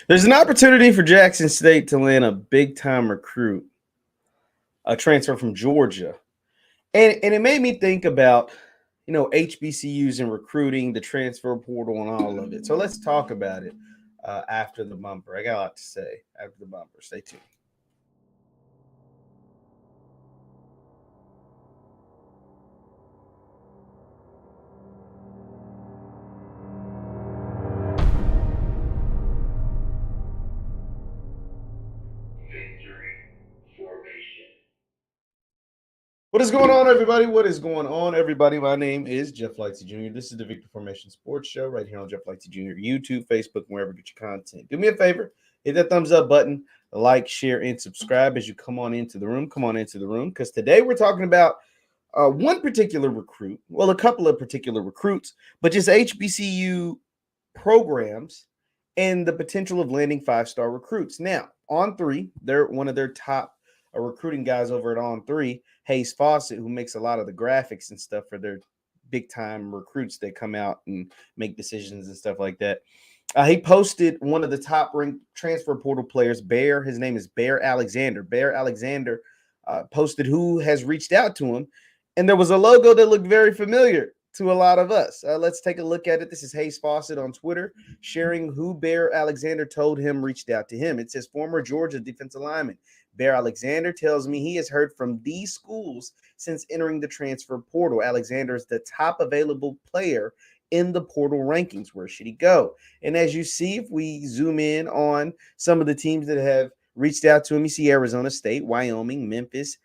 There's an opportunity for Jackson State to land a big-time recruit, a transfer from Georgia. And it made me think about, HBCUs and recruiting, the transfer portal, and all of it. So let's talk about it after the bumper. I got a lot to say after the bumper. Stay tuned. What is going on, everybody? What is going on, everybody? My name is JeffLightsyJr. This is the Victor Formation Sports Show right here on JeffLightsYjr. YouTube, Facebook, wherever you get your content. Do me a favor, hit that thumbs up button, like, share, and subscribe as you come on into the room. Come on into the room, because today we're talking about one particular recruit, well, a couple of particular recruits, but just HBCU programs and the potential of landing five-star recruits. Now, On Three, they're one of their top recruiting guys over at On Three, Hayes Fawcett, who makes a lot of the graphics and stuff for their big-time recruits that come out and make decisions and stuff like that. He posted one of the top-ranked transfer portal players, Bear. His name is Bear Alexander. Bear Alexander posted who has reached out to him, and there was a logo that looked very familiar to a lot of us. Let's take a look at it. This is Hayes Fawcett on Twitter sharing who Bear Alexander told him reached out to him. It says former Georgia defensive lineman Bear Alexander tells me he has heard from these schools since entering the transfer portal. Alexander is the top available player in the portal rankings. Where should he go? And as you see, if we zoom in on some of the teams that have reached out to him, you see Arizona State, Wyoming, Memphis,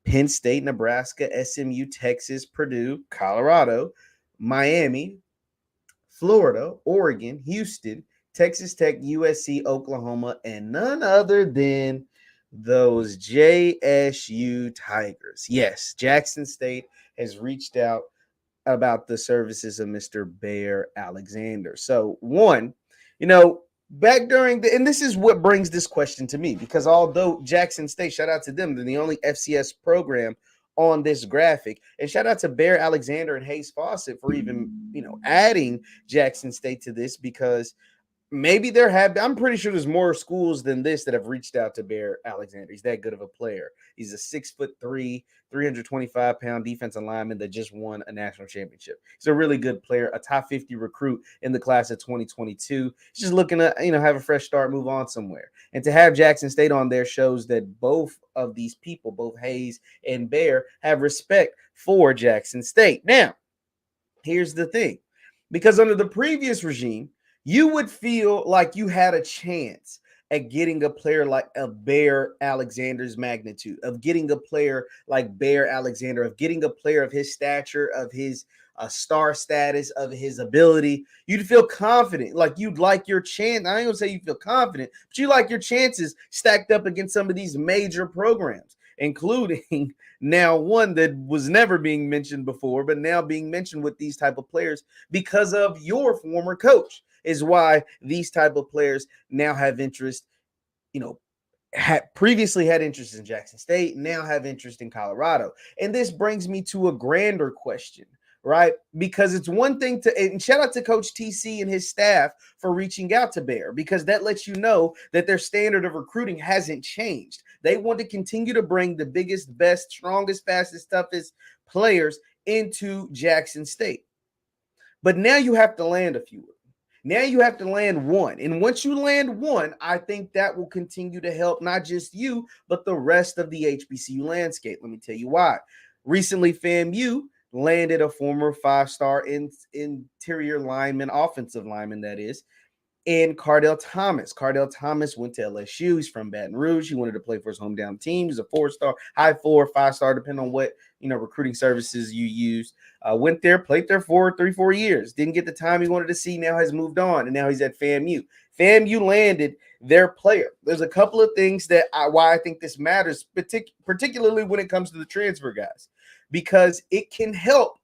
Penn State, Nebraska, SMU, Texas, Purdue, Colorado, Miami, Florida, Oregon, Houston, Texas Tech, USC, Oklahoma, and none other than those JSU Tigers. Yes, Jackson State has reached out about the services of Mr. Bear Alexander. So, one, back during and this is what brings this question to me, because although Jackson State, shout out to them, they're the only FCS program on this graphic, and shout out to Bear Alexander and Hayes Fawcett for even adding Jackson State to this, because maybe I'm pretty sure there's more schools than this that have reached out to Bear Alexander. He's that good of a player. He's a 6'3", 325-pound defensive lineman that just won a national championship. He's a really good player, a top 50 recruit in the class of 2022. He's just looking to, have a fresh start, move on somewhere. And to have Jackson State on there shows that both of these people, both Hayes and Bear, have respect for Jackson State. Now, here's the thing. Because under the previous regime, you would feel like you had a chance at getting a player like a Bear Alexander's magnitude, of getting a player like Bear Alexander, of getting a player of his stature, of his star status, of his ability. You'd feel confident, like you'd like your chance. I ain't gonna say you feel confident, but you like your chances stacked up against some of these major programs, including now one that was never being mentioned before, but now being mentioned with these type of players because of your former coach. Is why these type of players now have interest, had previously had interest in Jackson State, now have interest in Colorado. And this brings me to a grander question, right? Because it's one thing and shout out to Coach TC and his staff for reaching out to Bear, because that lets you know that their standard of recruiting hasn't changed. They want to continue to bring the biggest, best, strongest, fastest, toughest players into Jackson State. But now you have to land a few. Now you have to land one. And once you land one, I think that will continue to help not just you, but the rest of the HBCU landscape. Let me tell you why. Recently, FAMU landed a former five-star interior lineman, offensive lineman, that is, in Cardell Thomas. Cardell Thomas went to LSU. He's from Baton Rouge. He wanted to play for his hometown team. He's a four-star, high 4, 5-star, depending on what recruiting services you use. Went there, played there for 3-4 years. Didn't get the time he wanted to see. Now has moved on, and now he's at FAMU. FAMU landed their player. There's a couple of things why I think this matters, particularly when it comes to the transfer guys, because it can help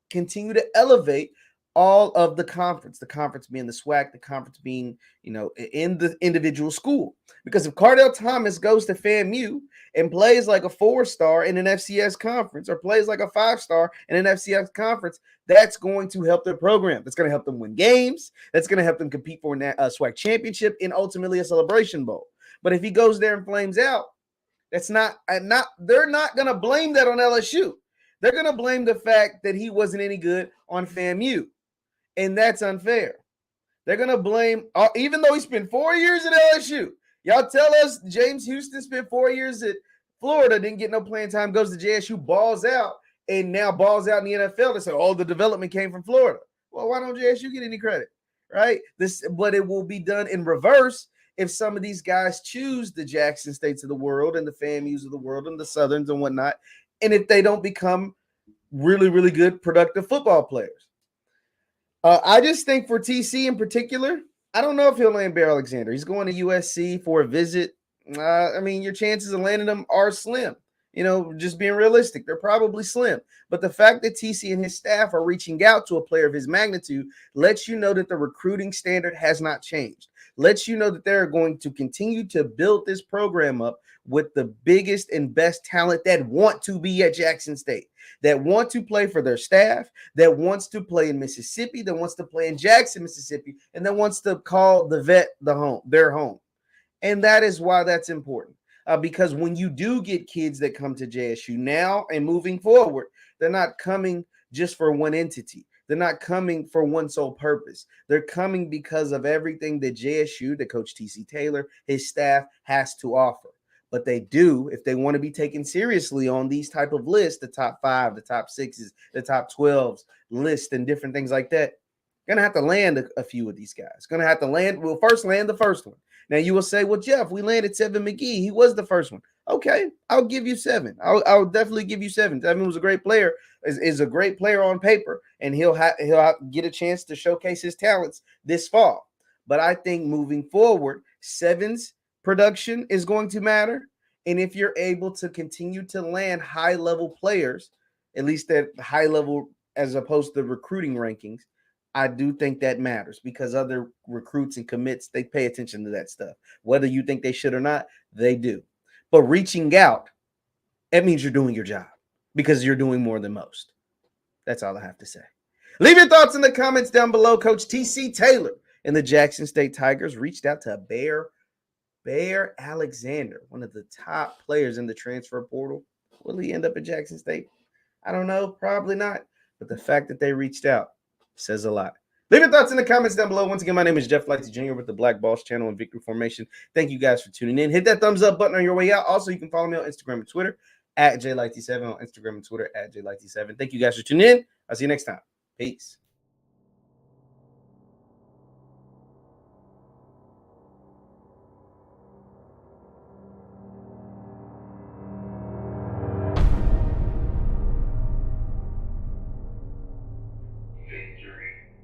continue to elevate all of the conference being the SWAC, the conference being, in the individual school. Because if Cardell Thomas goes to FAMU and plays like a 4-star in an FCS conference or plays like a 5-star in an FCS conference, that's going to help their program. That's going to help them win games. That's going to help them compete for a SWAC championship and ultimately a Celebration Bowl. But if he goes there and flames out, they're not going to blame that on LSU. They're going to blame the fact that he wasn't any good on FAMU. And that's unfair. They're going to blame, even though he spent 4 years at LSU. Y'all tell us James Houston spent 4 years at Florida, didn't get no playing time, goes to JSU, balls out, and now balls out in the NFL. They say, the development came from Florida. Well, why don't JSU get any credit, right? But it will be done in reverse if some of these guys choose the Jackson States of the world and the FAMUs of the world and the Southerns and whatnot, and if they don't become really, really good, productive football players. I just think for TC in particular, I don't know if he'll land Bear Alexander. He's going to USC for a visit. Your chances of landing him are slim. Just being realistic, they're probably slim. But the fact that TC and his staff are reaching out to a player of his magnitude lets you know that the recruiting standard has not changed. Lets you know that they're going to continue to build this program up with the biggest and best talent that want to be at Jackson State, that want to play for their staff, that wants to play in Mississippi, that wants to play in Jackson, Mississippi, and that wants to call the vet their home. And that is why that's important. Because when you do get kids that come to JSU now and moving forward, they're not coming just for one entity. They're not coming for one sole purpose. They're coming because of everything that JSU, that Coach TC Taylor, his staff has to offer. But they do, if they want to be taken seriously on these type of lists, the top 5, the top 6s, the top 12s list and different things like that, going to have to land a few of these guys. Going to have to we'll first land the first one. Now you will say, well, Jeff, we landed Seven McGee. He was the first one. Okay, I'll give you 7. I'll definitely give you 7. Seven was a great player, is a great player on paper, and he'll get a chance to showcase his talents this fall. But I think moving forward, 7's production is going to matter. And if you're able to continue to land high-level players, at least at high level as opposed to recruiting rankings, I do think that matters because other recruits and commits, they pay attention to that stuff. Whether you think they should or not, they do. But reaching out, that means you're doing your job because you're doing more than most. That's all I have to say. Leave your thoughts in the comments down below. Coach TC Taylor and the Jackson State Tigers reached out to Bear Alexander, one of the top players in the transfer portal. Will he end up at Jackson State? I don't know. Probably not. But the fact that they reached out says a lot. Leave your thoughts in the comments down below. Once again, my name is JeffLightsYJr with the Black Boss channel and Victory Formation. Thank you guys for tuning in. Hit that thumbs up button on your way out. Also, you can follow me on Instagram and Twitter at JLightsy7, on Instagram and Twitter at JLightsy7. Thank you guys for tuning in. I'll see you next time. Peace.